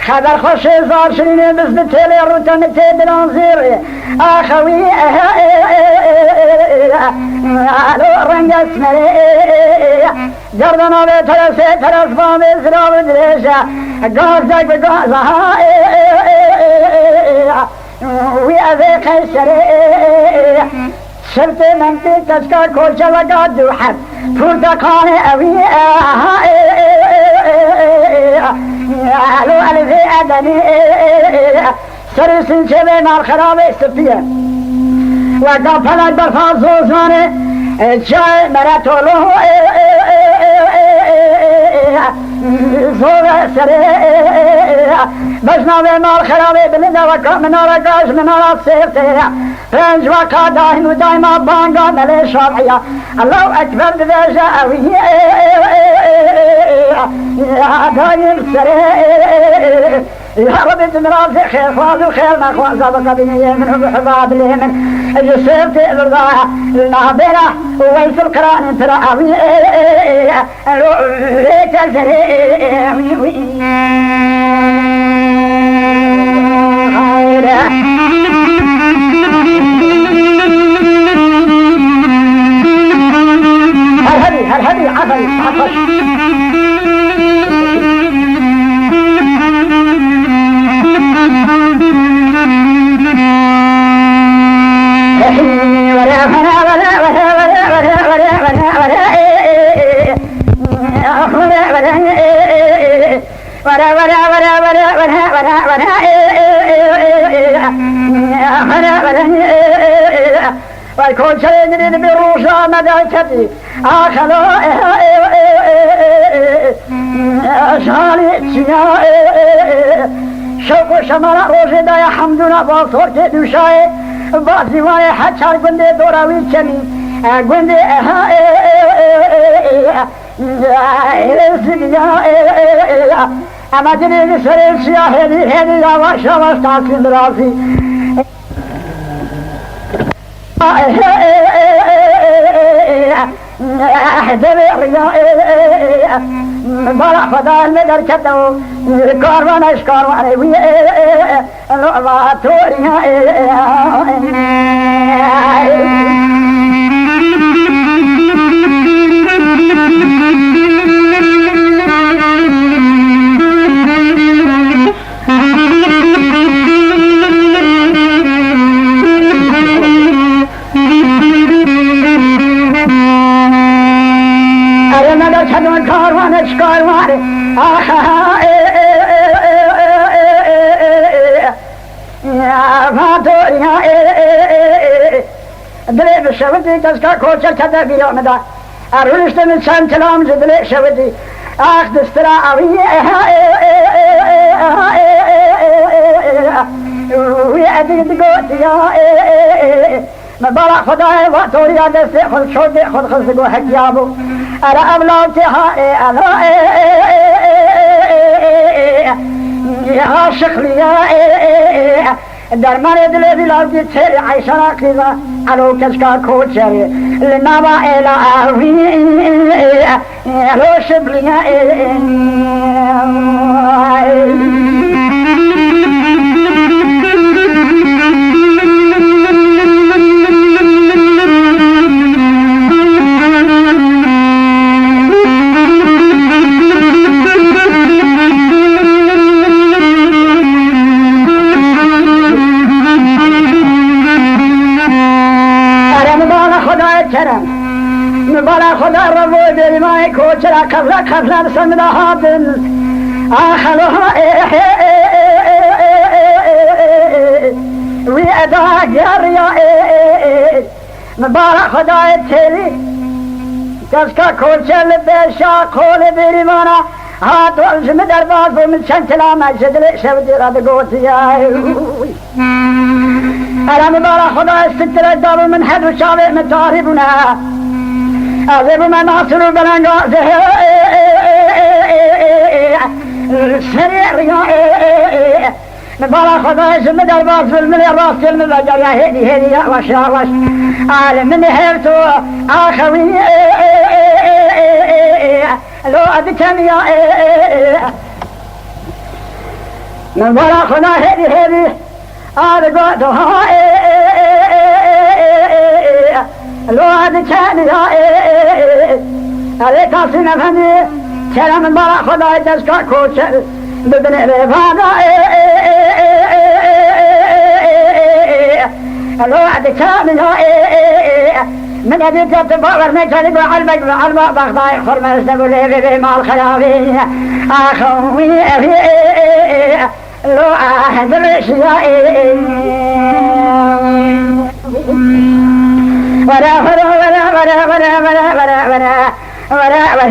خبر خوش زار شنین بس بتلی روتن تدلان زیر آخوی علو رنگ اسمری گردن آبه ترس بام ازراب درشا گاز جاک به گاز وی اوه قیسری شرط منطق تشکا کوچه و گاد دو حد پرتقان اوی علو الفی ادنی سرسین چه به نار خراب استفیه و گفلک برفاز زوزانه چای مرتولو زور سره بجناب مال خرابه بلنده و منارا گاش منارا سیفته رنج وقا دایم و دایما بانگا ملی شرعیه الله اکبر بده جاویه دایم سره يا رب تمرض خير فاض وخير ما خوان سابقا بني من بحباب اليمن جسرت الرضاعة النابرة ويس القرآن ترى ليك هل هذه عفش والكل شيء يريد بروشا مدركتي آخلو شالي شوق شمال روشي دايا حمدنا باصور كدو شاي بازي واي حچار گنده دوراوي چني گنده اما جنید سر سیاه هدی یواش یواش تاسیم رازی بالا خدا مدر کتو کاروانش کاروانه وی لعبا توریه کاروانه دلی بشودی کس که کوچه کده بیامده ارونشت من چند کلام دلی شودی آخ دسترا آوی وی ادید گوتیا مبارک خدای و توریا دست خود شد خود خود گو حکیابو ارا ابلاوتی ها ها شخلیا در من دل بلاوتی تیر عیشنا کلیزا علو کشکا کوچری لنابا الهی علو شبلیا ما كوشرا كفلا سمدا هادن آخلها ويأدا جاريا مبارك خدای تیری کسکا کوچل بشا کول بیریمانا هاتو الجم در باز و من چند کلام جدل شود را بگوتی ارا مبارک خدای ستر داب من حد و شاوه متاربنا عذب من ناصر بلنگا سريع ريا مبارك خدای جم در باز و من راس کلم بجر یا هدی یا وشاوش عالم من هرتو آخوی لو أبتم يا من وراء خنا هذه أرقدها لو أبتم يا عليك أصينا فني ترى من وراء خنا جسكا كوشل ببن رفاقا لو أبتم يا من أبي تطبع ورميتني وعلمك وعلمك بغضاء خرمة استقولي بما الخلافي أخوي أبي لو أحد الرشيائي ولا ولا ولا ولا ولا ولا ولا ولا ولا ولا ولا ولا